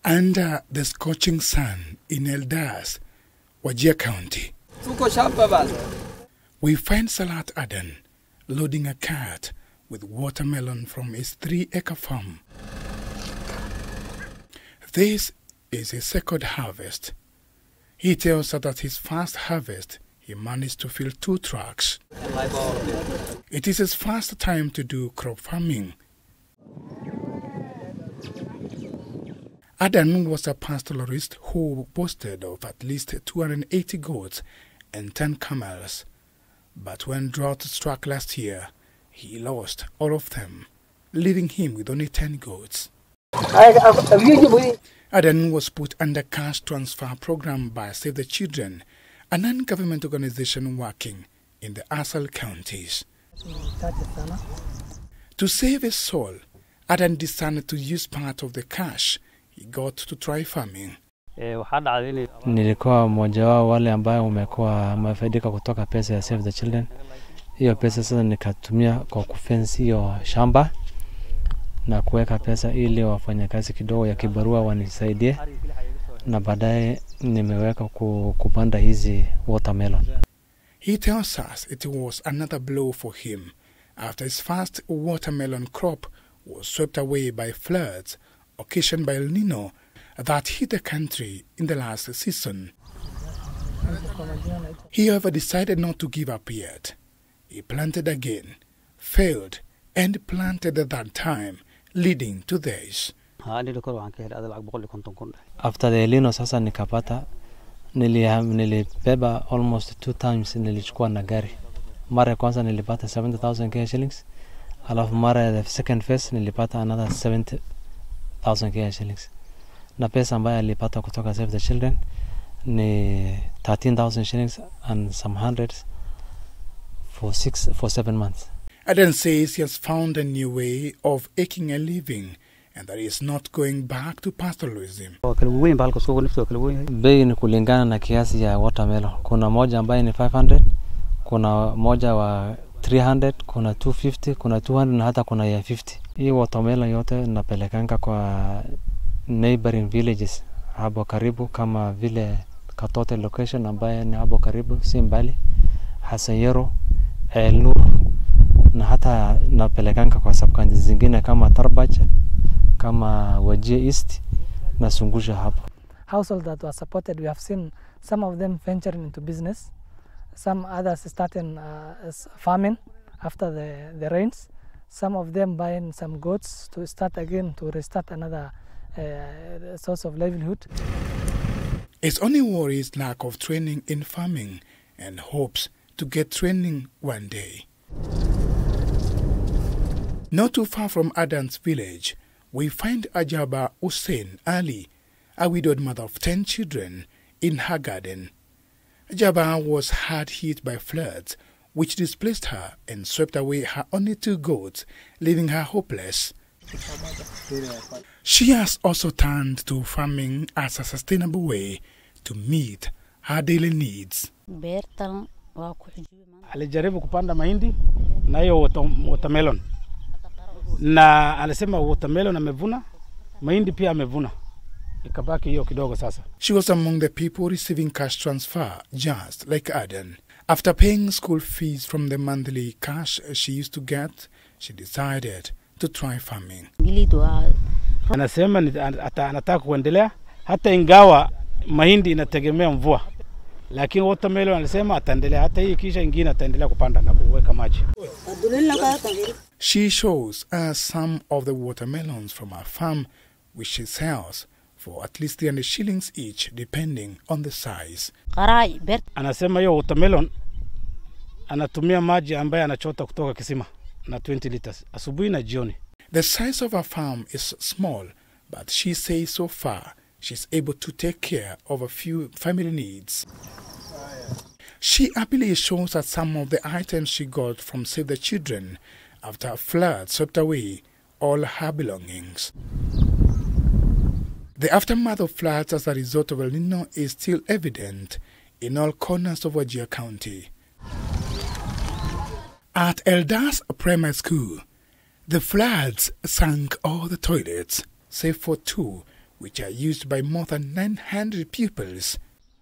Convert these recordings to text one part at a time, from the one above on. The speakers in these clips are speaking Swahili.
Under the scorching sun in Eldas, Wajir County, we find Salat Aden loading a cart with watermelon from his 3-acre farm. This is his second harvest. He tells us that his first harvest, he managed to fill 2 trucks. It is his first time to do crop farming. Aden was a pastoralist who boasted of at least 280 goats and 10 camels. But when drought struck last year, he lost all of them, leaving him with only 10 goats. Aden was put under cash transfer program by Save the Children, a non-government organization working in the Asal counties. To save his soul, Aden decided to use part of the cash he got to try farming. Nilikuwa mmoja wao wale ambao umekuwa mafaidika kutoka pesa ya Save the Children. Hiyo pesa sasa nikatumia kwa kufence hiyo shamba na kuweka pesa ili wafanyakazi kidogo ya kibarua wanisaidie, na baadaye nimeweka kupanda hizi watermelon. He tells us it was another blow for him after his first watermelon crop was swept away by floods occasioned by El Nino that hit the country in the last season. He however decided not to give up yet. He planted again, failed, and planted at that time, leading to this. After the El Nino sasa nikapata, nilibeba almost 2 times nilichukua na gari. Mara ya kwanza nilipata 70,000 Kenya shillings, alafu mara ya the second phase nilipata another 70,000 Kenya shillings. Na pesa ambayo nilipata kutoka Save the Children ni 13,000 shillings and some hundreds for 7 months. Aden says he has found a new way of making a living and that he is not going back to pastoralism. Bei ni kulingana na kiasi ya watermelon. Kuna moja ambayo ni 500, kuna moja wa 300, kuna 250, kuna 200 na hata kuna ya 50. Hii watermelon yote napelekanga kwa neighboring villages hapo karibu, kama vile Katote location ambayo ni hapo karibu si mbali, Hasayero, El Nur, na hata napelekanga kwa subcounties zingine kama Tarbacha, kama Wajir East na Sungusha hapo. Households that were supported, we have seen some of them venturing into business, some others starting farming after the rains, some of them buying some goats to start again, to restart another source of livelihood. His only worry is lack of training in farming and hopes to get training one day. Not too far from Aden's village, we find Ajaba Hussein Ali, a widowed mother of 10 children, in her garden. Ajaba was hard hit by floods, which displaced her and swept away her only 2 goats, leaving her hopeless. She has also turned to farming as a sustainable way to meet her daily needs. Alijaribu kupanda mahindi na hiyo watermelon. Na alisema watermelon amevuna, mahindi pia amevuna. Ikabaki hiyo kidogo sasa. She was among the people receiving cash transfer, just like Aden. After paying school fees from the monthly cash she used to get, she decided to try farming. Anasema anataka kuendelea hata ingawa mahindi inategemea mvua. Lakini watermelon alisema ataendelea hata hii kisha ingine ataendelea kupanda na kuweka maji. She shows us some of the watermelons from her farm, which she sells for at least 300 shillings each, depending on the size. Anasema hiyo watermelon anatumia maji ambayo anachota kutoka kisima na 20 liters asubuhi na jioni. The size of her farm is small, but she says so far she's able to take care of a few family needs. She happily shows us some of the items she got from Save the Children after a flood swept away all her belongings. The aftermath of floods as a result of El Nino is still evident in all corners of Wajir County. At Eldas Primary School, the floods sank all the toilets, save for 2, which are used by more than 900 pupils.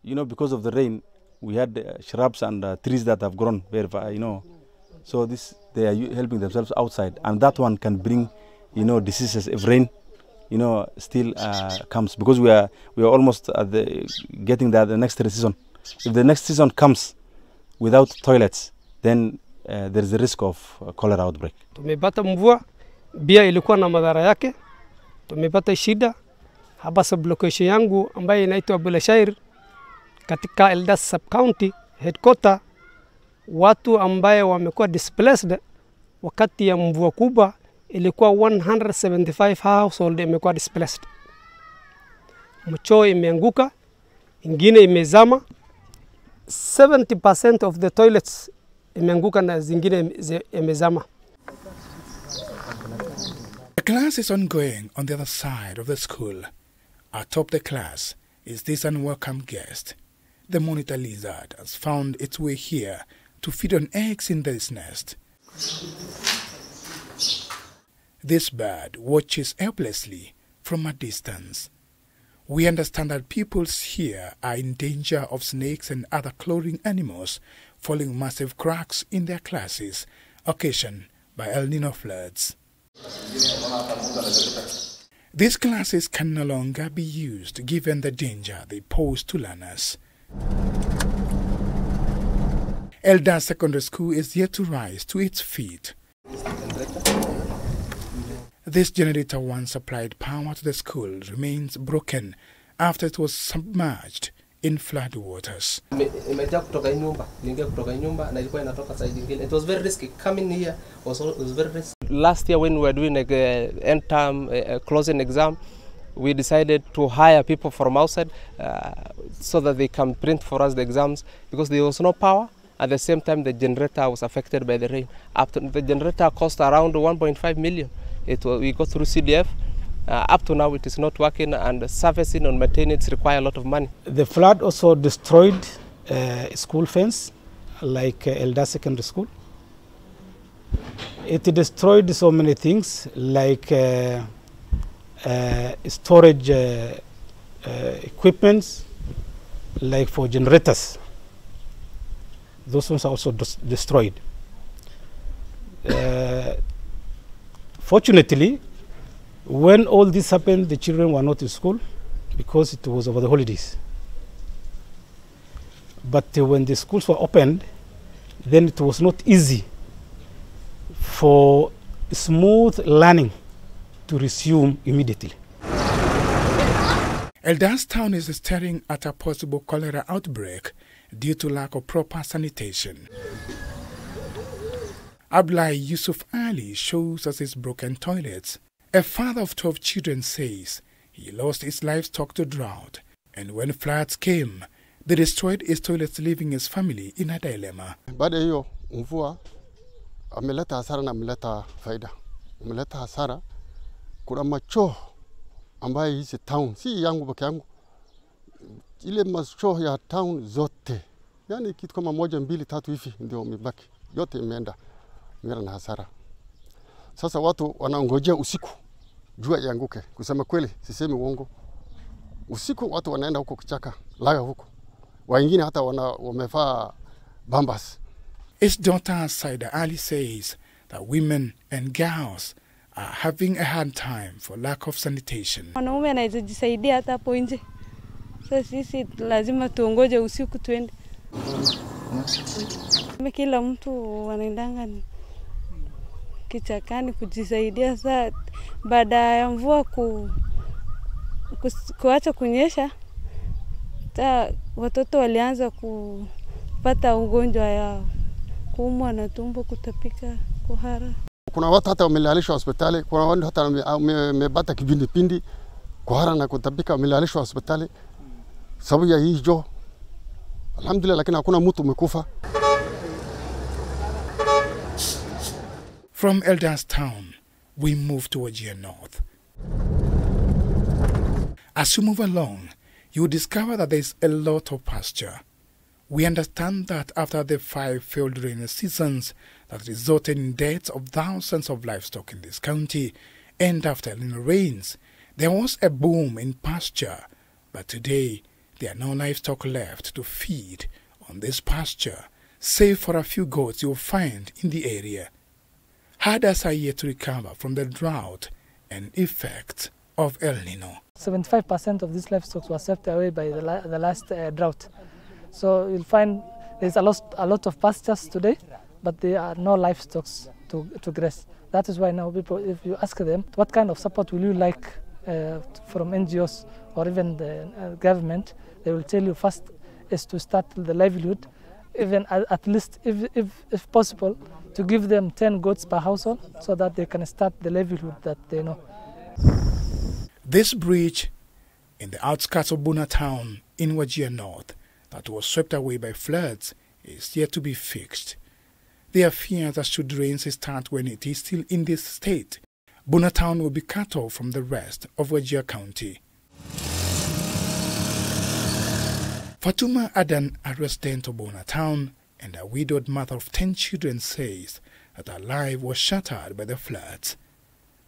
You know, because of the rain, we had shrubs and trees that have grown very far, you know. So they are helping themselves outside, and that one can bring, you know, diseases if rain, you know, still comes, because we are almost at getting the next season. If the next season comes without toilets, then there is a risk of cholera outbreak. Tumepata mvua, bia ilikuwa na madhara yake. Tumepata shida hapa sublocation yangu ambayo inaitwa Wajir katika Eldas sub county headquarter. Watu ambaye wamekuwa displaced wakati ya mvua kubwa ilikuwa 175 household imekuwa displaced. Mchoo imeanguka, ingine imezama. 70% of the toilets imeanguka na zingine imezama. The class is ongoing on the other side of the school. Atop the class is this unwelcome guest. The monitor lizard has found its way here to feed on eggs in this nest. This bird watches helplessly from a distance. We understand that pupils here are in danger of snakes and other clawing animals falling massive cracks in their classes, occasioned by El Nino floods. These classes can no longer be used given the danger they pose to learners. Eldas Secondary School is yet to rise to its feet. This generator once supplied power to the school remains broken after it was submerged in flood waters. It was very risky. Coming here was very risky. Last year when we were doing end term closing exam, we decided to hire people from outside so that they can print for us the exams, because there was no power. At the same time, the generator was affected by the rain. The generator cost around 1.5 million. We got through CDF. Up to now, it is not working, and servicing and maintenance require a lot of money. The flood also destroyed school fence, like Eldas Secondary School. It destroyed so many things, like storage equipments, like for generators. Those ones are also destroyed. Fortunately, when all this happened, the children were not in school because it was over the holidays. But when the schools were opened, then it was not easy for smooth learning to resume immediately. Eldas town is staring at a possible cholera outbreak due to lack of proper sanitation. Abdullah Yusuf Ali shows us his broken toilets. A father of 12 children says he lost his livestock to drought, and when floods came, they destroyed his toilets, leaving his family in a dilemma. Baada hiyo mvua ameleta hasara na ameleta faida. Ameleta hasara, kuna machoo ambayo hizi town, si yangu peke yangu, ile machoo ya town zote, yani kitu kama 1, 2, 3 hivi ndio mibaki, yote imeenda na hasara. Sasa watu wanaongojea usiku jua ianguke. Kusema kweli, sisemi uongo. Usiku watu wanaenda huko kichaka, laga huko. Wengine hata wamevaa bambas. His daughter Saida Ali says that women and girls are having a hard time for lack of sanitation. Wanaume anajisaidia hata hapo nje. Sasa sisi lazima tuongoje usiku tuende. Kila mtu wanaendanga kichakani kujisaidia. Sasa baada ya mvua kuacha kunyesha, watoto walianza kupata ugonjwa ya kuumwa na tumbo, kutapika, kuhara. Kuna watu hata wamelalishwa hospitali, kuna watu hata wamebata kipindipindi, kuhara na kutapika, wamelalishwa hospitali sababu ya hii jo. Alhamdulillah, lakini hakuna mtu umekufa. From Eldas town, we move to Wajir North. As you move along, you discover that there is a lot of pasture. We understand that after the 5 failed rainy seasons that resulted in deaths of thousands of livestock in this county, and after El Nino rains, There was a boom in pasture, but today there are no livestock left to feed on this pasture, save for a few goats you'll find in the area. Herders are yet to recover from the drought and effects of El Nino. 75% of these livestock were swept away by the last drought. So you'll find there's a lot of pastures today, but there are no livestock to graze. That is why now people, if you ask them, what kind of support will you like from NGOs or even the government, they will tell you first is to start the livelihood, even at least if possible, to give them 10 goats per household so that they can start the livelihood that they know. This bridge in the outskirts of Buna town in Wajir North that was swept away by floods is yet to be fixed. There are fears that should rains start when it is still in this state, Buna town will be cut off from the rest of Wajir County. Fatuma Adan, a resident of Buna town and a widowed mother of 10 children, says that her life was shattered by the floods.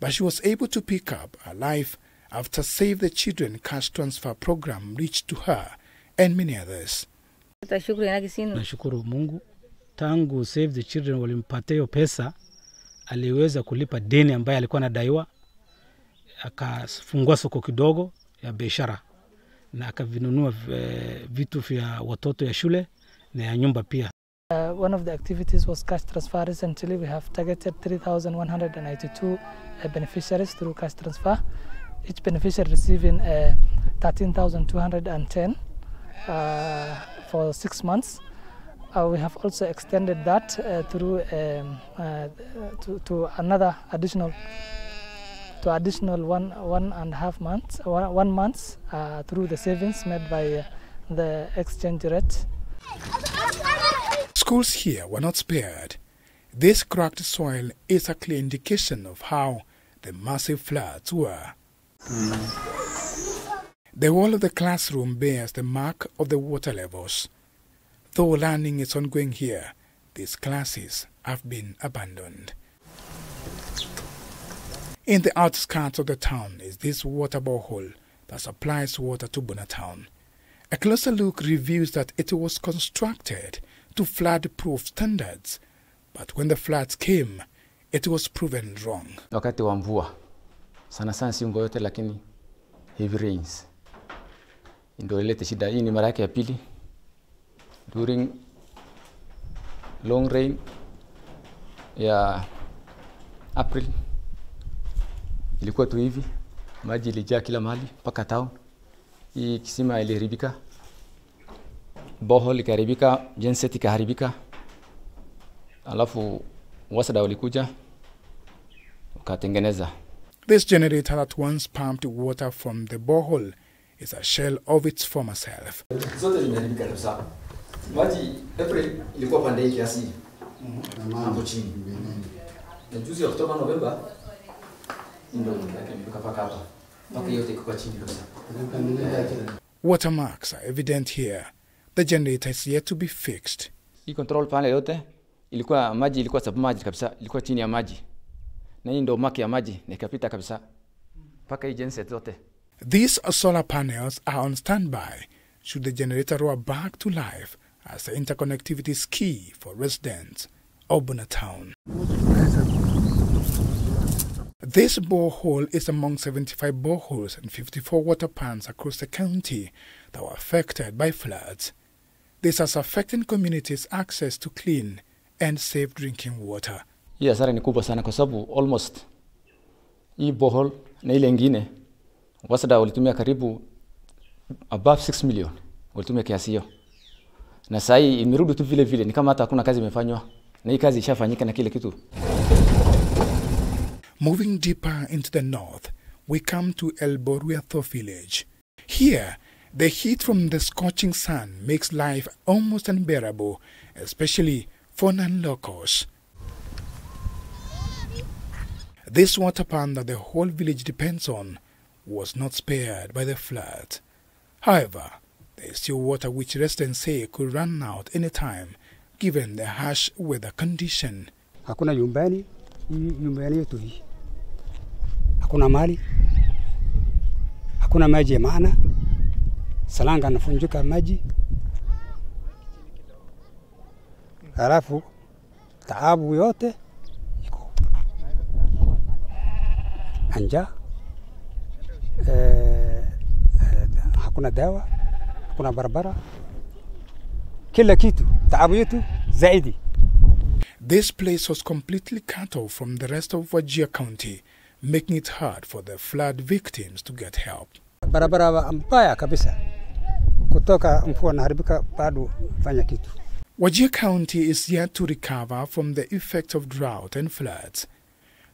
But she was able to pick up her life after Save the Children cash transfer program reached to her and many others. Nashukuru Mungu, tangu Save the Children walimpatia hiyo pesa, aliweza kulipa deni ambaye alikuwa anadaiwa, akafungua soko kidogo ya biashara na akavinunua vitu vya watoto ya shule na ya nyumba pia. One of the activities was cash transfer. Recently we have targeted 3,192 beneficiaries through cash transfer. Each beneficiary receiving 13,210 for 6 months. We have also extended that through to another additional 1.5 months, 1 month through the savings made by the exchange rate. Schools here were not spared. This cracked soil is a clear indication of how the massive floods were. The wall of the classroom bears the mark of the water levels. Though learning is ongoing here, these classes have been abandoned. In the outskirts of the town is this water borehole that supplies water to Buna town. A closer look reveals that it was constructed to flood-proof standards, but when the floods came, it was proven wrong. Wakati wa mvua, sana sana si mvua yote lakini heavy rains. Ndio ilete shida. Hii ni mara yake ya pili. During long rain ya April ilikuwa tu hivi, maji ilijaa kila mahali mpaka town. Hii kisima iliharibika, borehole ikaharibika, genset ikaharibika, alafu wasada walikuja wakatengeneza. This generator that once pumped water from the borehole is a shell of its former self. Zote zimeharibika kabisa. Maji April ilikuwa pande hii kiasi hapo chini. Na juzi Oktoba Novemba ndio ilikuwa paka hapa. Paka yote iko chini kabisa. Watermarks are evident here. The generator is yet to be fixed. Hii control panel yote ilikuwa maji, ilikuwa submerged kabisa, ilikuwa chini ya maji. Na hii ndio mark ya maji na ikapita kabisa paka hii genset zote. These solar panels are on standby should the generator roar back to life, as the interconnectivity is key for residents of Buna town. This borehole is among 75 boreholes and 54 water pans across the county that were affected by floods. This has affected communities' access to clean and safe drinking water. Hii hasara ni kubwa sana kwa sababu almost hii borehole na ile nyingine wasada walitumia karibu above 6 million walitumia kiasi hiyo. Na sasa hii imerudi tu vile vile, ni kama hata hakuna kazi imefanywa. Na hii kazi ishafanyika na kile kitu. Moving deeper into the north, we come to El Boruatho village. Here, the heat from the scorching sun makes life almost unbearable, especially for non-locals. This water pan that the whole village depends on was not spared by the flood. However, there is still water which residents say could run out any time, given the harsh weather condition. Hakuna nyumbani yetu hii. Hakuna mali. hakuna maji ya maana, salanga anafunjuka maji, halafu taabu yote iko anja, hakuna dawa, hakuna barabara, kila kitu taabu yetu zaidi. This place was completely cut off from the rest of Wajir County, making it hard for the flood victims to get help. Barabara mbaya kabisa, kutoka mvua naharibika bado fanya kitu. Wajir County is yet to recover from the effects of drought and floods.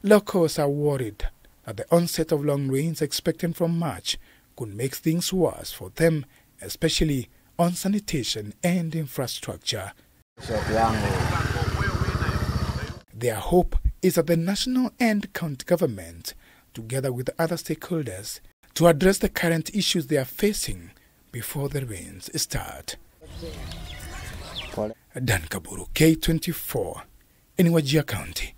Locals are worried that the onset of long rains expected from March could make things worse for them, especially on sanitation and infrastructure. Their hope is that the national and county government, together with other stakeholders, to address the current issues they are facing before the rains start. Dan Kaburu, K24, in Wajir County.